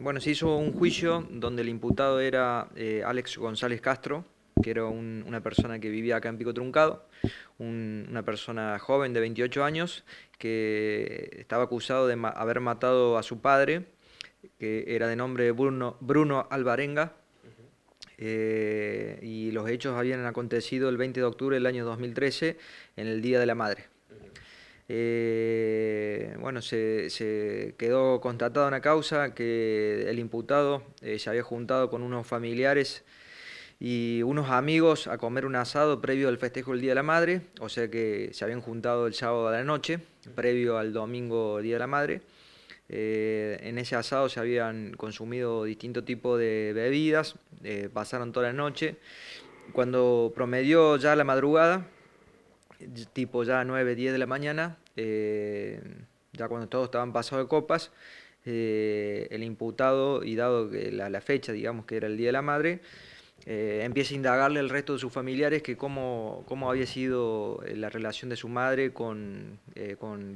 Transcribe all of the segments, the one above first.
Bueno, se hizo un juicio donde el imputado era Alex González Castro, que era una persona que vivía acá en Pico Truncado, una persona joven de 28 años que estaba acusado de haber matado a su padre, que era de nombre Bruno Alvarenga, y los hechos habían acontecido el 20 de octubre del año 2013, en el Día de la Madre. Bueno, se quedó constatado en la causa que el imputado se había juntado con unos familiares y unos amigos a comer un asado previo al festejo del Día de la Madre, o sea que se habían juntado el sábado a la noche, previo al domingo Día de la Madre. En ese asado se habían consumido distintos tipos de bebidas, pasaron toda la noche. Cuando promedió ya la madrugada, tipo ya 9 10 de la mañana, ya cuando todos estaban pasados de copas, el imputado, y dado que la fecha, digamos que era el Día de la Madre, empieza a indagarle al resto de sus familiares que cómo había sido la relación de su madre con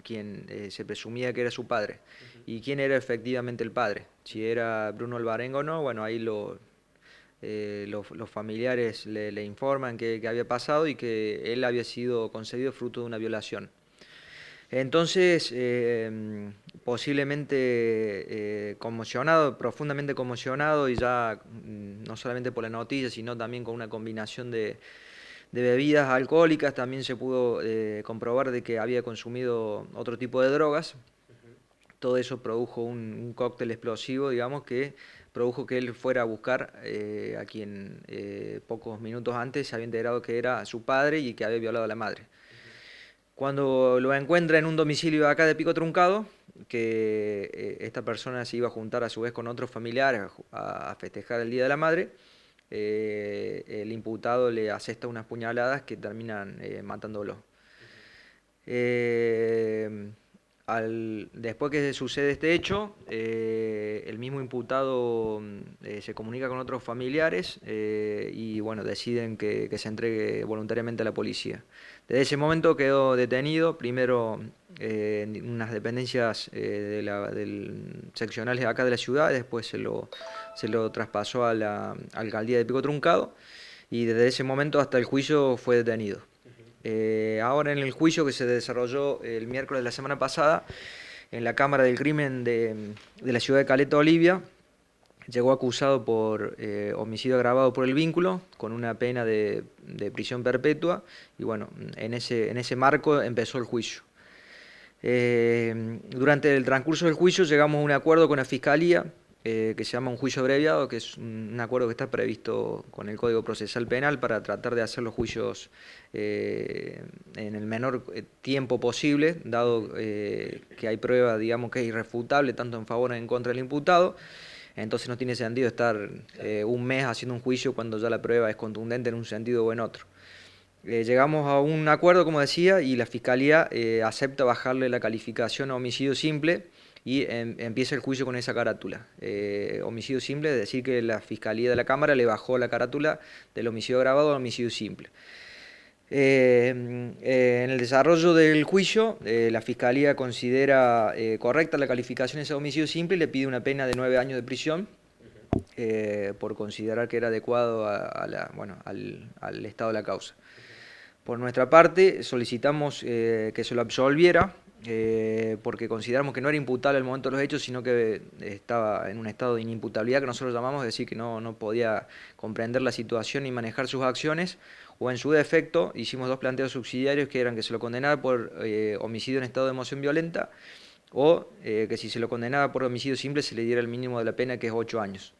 quien se presumía que era su padre, y quién era efectivamente el padre, si era Bruno Alvarenga o no. Bueno, ahí los familiares le informan que había pasado y que él había sido concebido fruto de una violación. Entonces, posiblemente conmocionado, profundamente conmocionado, y ya no solamente por la noticia, sino también con una combinación de bebidas alcohólicas, también se pudo comprobar de que había consumido otro tipo de drogas. Todo eso produjo un cóctel explosivo, digamos, que produjo que él fuera a buscar a quien pocos minutos antes se había enterado que era su padre y que había violado a la madre. Cuando lo encuentra en un domicilio acá de Pico Truncado, que esta persona se iba a juntar a su vez con otros familiares a festejar el Día de la Madre, el imputado le asesta unas puñaladas que terminan matándolo. Eh, Después que sucede este hecho, el mismo imputado se comunica con otros familiares y bueno, deciden que se entregue voluntariamente a la policía. Desde ese momento quedó detenido, primero en unas dependencias seccionales de acá de la ciudad, y después se lo traspasó a la alcaldía de Pico Truncado, y desde ese momento hasta el juicio fue detenido. Ahora, en el juicio que se desarrolló el miércoles de la semana pasada en la Cámara del Crimen de la ciudad de Caleta, Olivia, llegó acusado por homicidio agravado por el vínculo, con una pena de prisión perpetua, y bueno, en ese marco empezó el juicio. Durante el transcurso del juicio llegamos a un acuerdo con la Fiscalía, que se llama un juicio abreviado, que es un acuerdo que está previsto con el Código Procesal Penal para tratar de hacer los juicios en el menor tiempo posible, dado que hay prueba, digamos, que es irrefutable, tanto en favor como en contra del imputado. Entonces no tiene sentido estar un mes haciendo un juicio cuando ya la prueba es contundente en un sentido o en otro. Llegamos a un acuerdo, como decía, y la Fiscalía acepta bajarle la calificación a homicidio simple, y empieza el juicio con esa carátula. Homicidio simple, es decir, que la Fiscalía de la Cámara le bajó la carátula del homicidio agravado al homicidio simple. En el desarrollo del juicio, la Fiscalía considera correcta la calificación de ese homicidio simple y le pide una pena de 9 años de prisión, por considerar que era adecuado bueno, al estado de la causa. Por nuestra parte, solicitamos que se lo absolviera, porque consideramos que no era imputable al momento de los hechos, sino que estaba en un estado de inimputabilidad, que nosotros llamamos, es decir, que no podía comprender la situación y manejar sus acciones, o en su defecto hicimos dos planteos subsidiarios, que eran que se lo condenara por homicidio en estado de emoción violenta, o que si se lo condenaba por homicidio simple se le diera el mínimo de la pena, que es 8 años.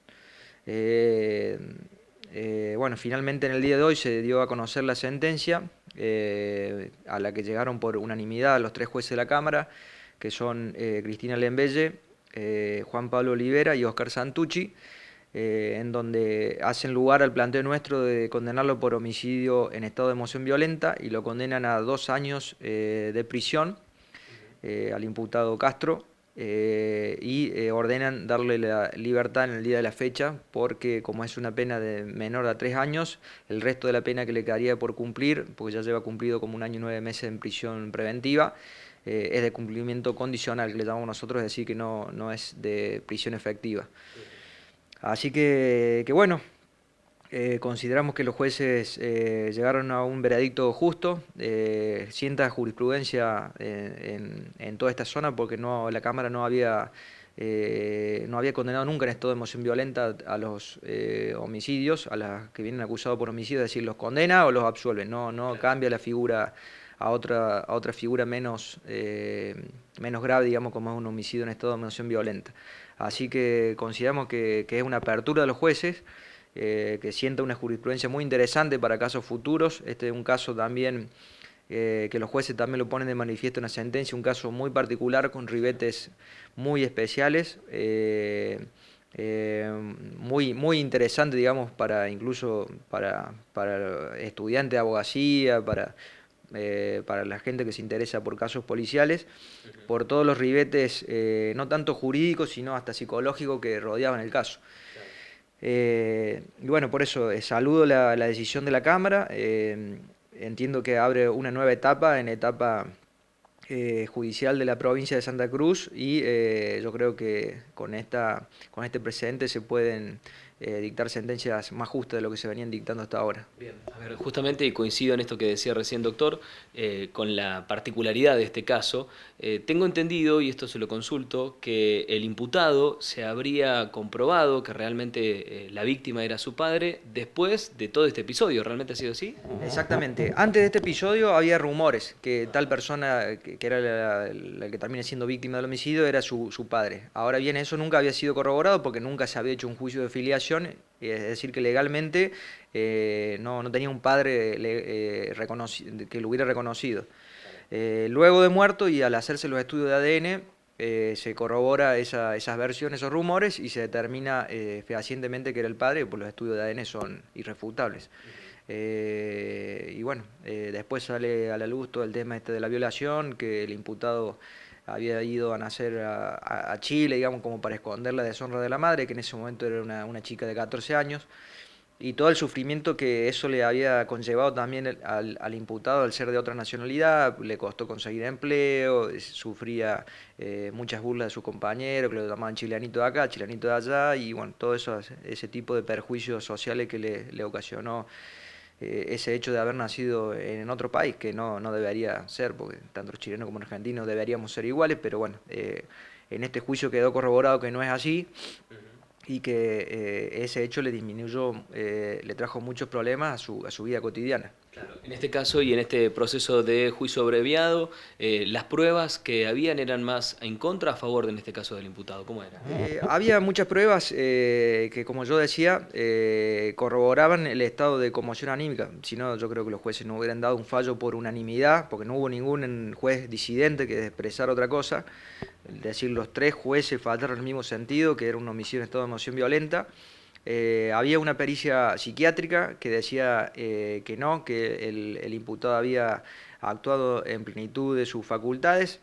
Bueno, finalmente en el día de hoy se dio a conocer la sentencia, a la que llegaron por unanimidad los 3 jueces de la Cámara, que son Cristina Lembelle, Juan Pablo Olivera y Oscar Santucci, en donde hacen lugar al planteo nuestro de condenarlo por homicidio en estado de emoción violenta, y lo condenan a 2 años de prisión al imputado Castro, y ordenan darle la libertad en el día de la fecha, porque como es una pena de menor a 3 años, el resto de la pena que le quedaría por cumplir, porque ya lleva cumplido como 1 año y 9 meses en prisión preventiva, es de cumplimiento condicional, que le llamamos nosotros, es decir, que no es de prisión efectiva. Así que bueno, consideramos que los jueces llegaron a un veredicto justo, sienta jurisprudencia en toda esta zona porque la Cámara no había condenado nunca en estado de emoción violenta a los homicidios, a las que vienen acusados por homicidio, es decir, los condena o los absuelve, no cambia la figura a otra figura menos grave, digamos, como es un homicidio en estado de emoción violenta. Así que consideramos que es una apertura de los jueces, que sienta una jurisprudencia muy interesante para casos futuros. Este es un caso también que los jueces también lo ponen de manifiesto en la sentencia, un caso muy particular con ribetes muy especiales, muy interesante, digamos, incluso para estudiantes de abogacía, para la gente que se interesa por casos policiales, por todos los ribetes, no tanto jurídicos, sino hasta psicológicos que rodeaban el caso. Y bueno, por eso saludo la decisión de la Cámara, entiendo que abre una nueva etapa en la etapa judicial de la provincia de Santa Cruz y yo creo que con este precedente se pueden dictar sentencias más justas de lo que se venían dictando hasta ahora. Bien, a ver, justamente coincido en esto que decía recién, doctor, con la particularidad de este caso. Tengo entendido, y esto se lo consulto, que el imputado se habría comprobado que realmente la víctima era su padre después de todo este episodio. ¿Realmente ha sido así? Exactamente. Antes de este episodio había rumores que tal persona, que era la que termina siendo víctima del homicidio, era su padre. Ahora bien, eso nunca había sido corroborado porque nunca se había hecho un juicio de filiación, es decir, que legalmente no tenía un padre que lo hubiera reconocido. Luego de muerto y al hacerse los estudios de ADN, se corrobora esas versiones, esos rumores, y se determina fehacientemente que era el padre, pues los estudios de ADN son irrefutables. Y bueno, después sale a la luz todo el tema de la violación, que el imputado había ido a nacer a Chile, digamos, como para esconder la deshonra de la madre, que en ese momento era una chica de 14 años, y todo el sufrimiento que eso le había conllevado también al imputado al ser de otra nacionalidad. Le costó conseguir empleo, sufría muchas burlas de sus compañeros, que lo llamaban chilenito de acá, chilenito de allá, y bueno, todo eso, ese tipo de perjuicios sociales que le ocasionó ese hecho de haber nacido en otro país, que no debería ser, porque tanto los chilenos como los argentinos deberíamos ser iguales, pero bueno, en este juicio quedó corroborado que no es así y que ese hecho le trajo muchos problemas a su vida cotidiana. Claro. En este caso y en este proceso de juicio abreviado, las pruebas que habían eran más en contra o a favor, en este caso, del imputado. ¿Cómo era? Había muchas pruebas que, como yo decía, corroboraban el estado de conmoción anímica. Si no, yo creo que los jueces no hubieran dado un fallo por unanimidad, porque no hubo ningún juez disidente que expresara otra cosa. Es decir, los tres jueces faltaron en el mismo sentido, que era un homicidio en estado de emoción violenta. Había una pericia psiquiátrica que decía que no, que el imputado había actuado en plenitud de sus facultades.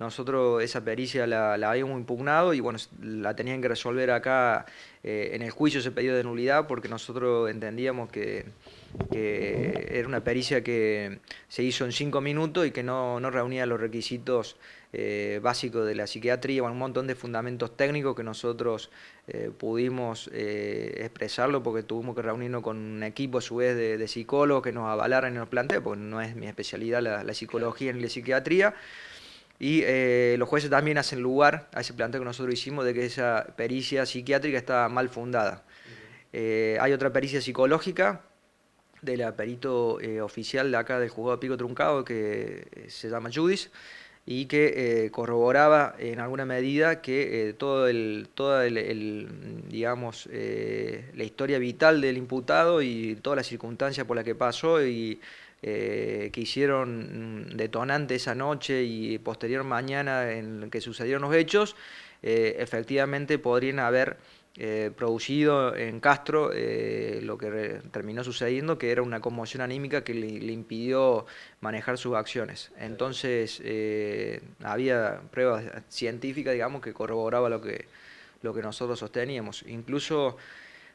Nosotros esa pericia la habíamos impugnado y bueno, la tenían que resolver acá en el juicio ese pedido de nulidad, porque nosotros entendíamos que era una pericia que se hizo en 5 minutos y que no reunía los requisitos básicos de la psiquiatría, un montón de fundamentos técnicos que nosotros pudimos expresarlo porque tuvimos que reunirnos con un equipo a su vez de psicólogos que nos avalaran y nos planteen, porque no es mi especialidad la psicología ni la psiquiatría. Y los jueces también hacen lugar a ese planteo que nosotros hicimos de que esa pericia psiquiátrica está mal fundada. Hay otra pericia psicológica de la perito oficial de acá del juzgado de Pico Truncado que se llama Judis y que corroboraba en alguna medida que digamos, la historia vital del imputado y todas las circunstancias por las que pasó y que hicieron detonante esa noche y posterior mañana en que sucedieron los hechos, efectivamente podrían haber producido en Castro lo que terminó sucediendo, que era una conmoción anímica que le impidió manejar sus acciones. Entonces había pruebas científicas, digamos, que corroboraba lo que nosotros sosteníamos. Incluso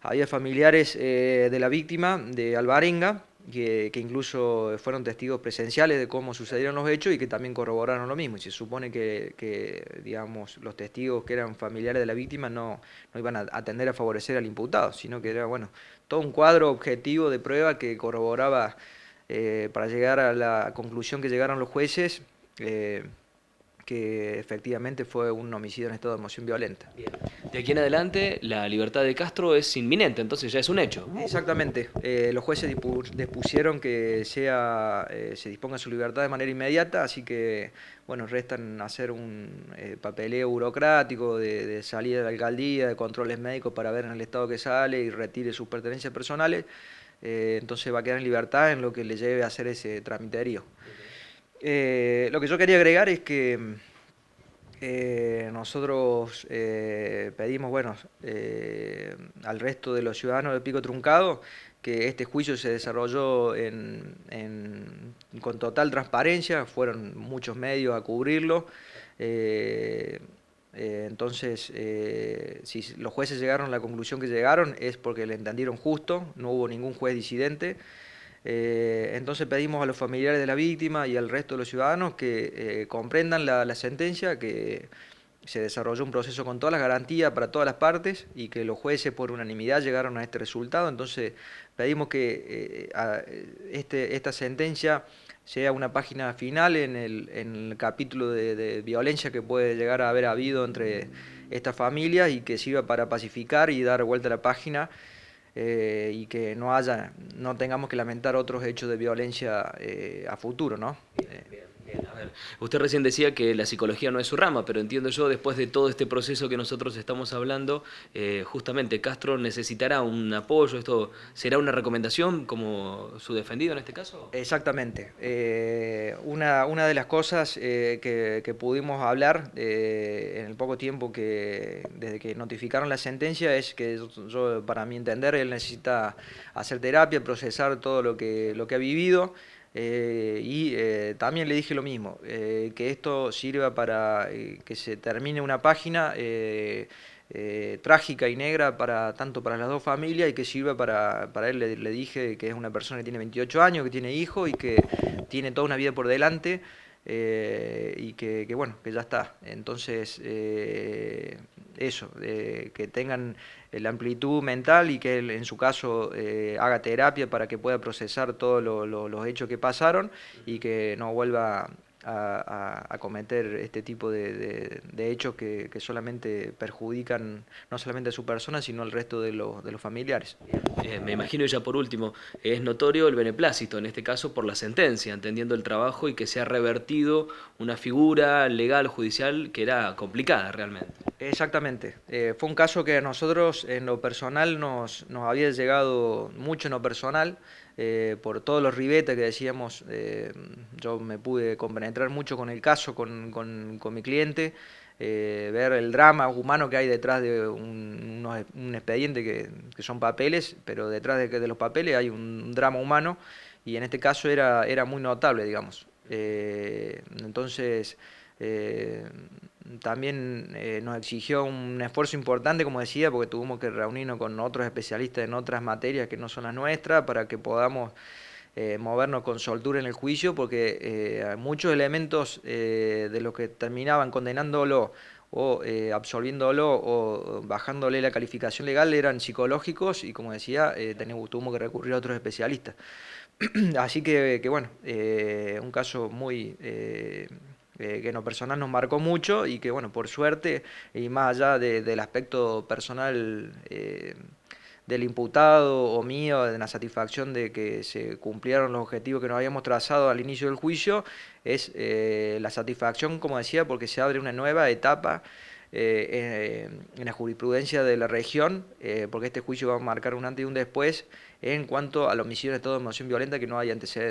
había familiares de la víctima, de Alvarenga, que incluso fueron testigos presenciales de cómo sucedieron los hechos y que también corroboraron lo mismo. Y se supone digamos, los testigos que eran familiares de la víctima no iban a tender a favorecer al imputado, sino que era, bueno, todo un cuadro objetivo de prueba que corroboraba para llegar a la conclusión que llegaron los jueces, que efectivamente fue un homicidio en estado de emoción violenta. Bien. De aquí en adelante, la libertad de Castro es inminente, entonces ya es un hecho. Exactamente. Los jueces dispusieron que se disponga su libertad de manera inmediata, así que, bueno, restan hacer un papeleo burocrático de salida de la alcaldía, de controles médicos para ver en el estado que sale y retire sus pertenencias personales. Entonces va a quedar en libertad en lo que le lleve a hacer ese tramiterío. Lo que yo quería agregar es que nosotros pedimos, bueno, al resto de los ciudadanos de Pico Truncado que este juicio se desarrolló con total transparencia, fueron muchos medios a cubrirlo. Entonces, si los jueces llegaron a la conclusión que llegaron es porque le entendieron justo, no hubo ningún juez disidente. Entonces pedimos a los familiares de la víctima y al resto de los ciudadanos que comprendan la sentencia, que se desarrolló un proceso con todas las garantías para todas las partes y que los jueces por unanimidad llegaron a este resultado. Entonces pedimos que esta sentencia sea una página final en el capítulo de violencia que puede llegar a haber habido entre estas familias y que sirva para pacificar y dar vuelta a la página. Y que no tengamos que lamentar otros hechos de violencia a futuro, ¿no? Bien, a ver, usted recién decía que la psicología no es su rama, pero entiendo yo, después de todo este proceso que nosotros estamos hablando, justamente Castro necesitará un apoyo. ¿Esto será una recomendación como su defendido en este caso? Exactamente. Una de las cosas que pudimos hablar en el poco tiempo desde que notificaron la sentencia es que para mi entender, él necesita hacer terapia, procesar todo lo que ha vivido. También le dije lo mismo, que esto sirva para que se termine una página trágica y negra tanto para las dos familias y que sirva para él. Le dije que es una persona que tiene 28 años, que tiene hijos y que tiene toda una vida por delante. Y bueno, que ya está. Entonces, eso, que tengan la amplitud mental y que él, en su caso, haga terapia para que pueda procesar todos los hechos que pasaron y que no vuelva a cometer este tipo de hechos que solamente perjudican no solamente a su persona, sino al resto de los familiares. Me imagino, ya por último, es notorio el beneplácito, en este caso por la sentencia, entendiendo el trabajo y que se ha revertido una figura legal, judicial, que era complicada realmente. Exactamente. Fue un caso que a nosotros en lo personal nos había llegado mucho en lo personal, por todos los ribetes que decíamos. Yo me pude compenetrar mucho con el caso, con mi cliente, ver el drama humano que hay detrás de un expediente que son papeles, pero detrás de los papeles hay un drama humano y en este caso era muy notable, digamos. Entonces, también nos exigió un esfuerzo importante, como decía, porque tuvimos que reunirnos con otros especialistas en otras materias que no son las nuestras para que podamos movernos con soltura en el juicio, porque hay muchos elementos de los que terminaban condenándolo o absolviéndolo o bajándole la calificación legal eran psicológicos y, como decía, tuvimos que recurrir a otros especialistas. Así que bueno, un caso muy que en lo personal nos marcó mucho y que, bueno, por suerte, y más allá del aspecto personal del imputado o mío, de la satisfacción de que se cumplieron los objetivos que nos habíamos trazado al inicio del juicio, es la satisfacción, como decía, porque se abre una nueva etapa en la jurisprudencia de la región, porque este juicio va a marcar un antes y un después en cuanto al homicidio en estado de emoción violenta que no hay antecedentes.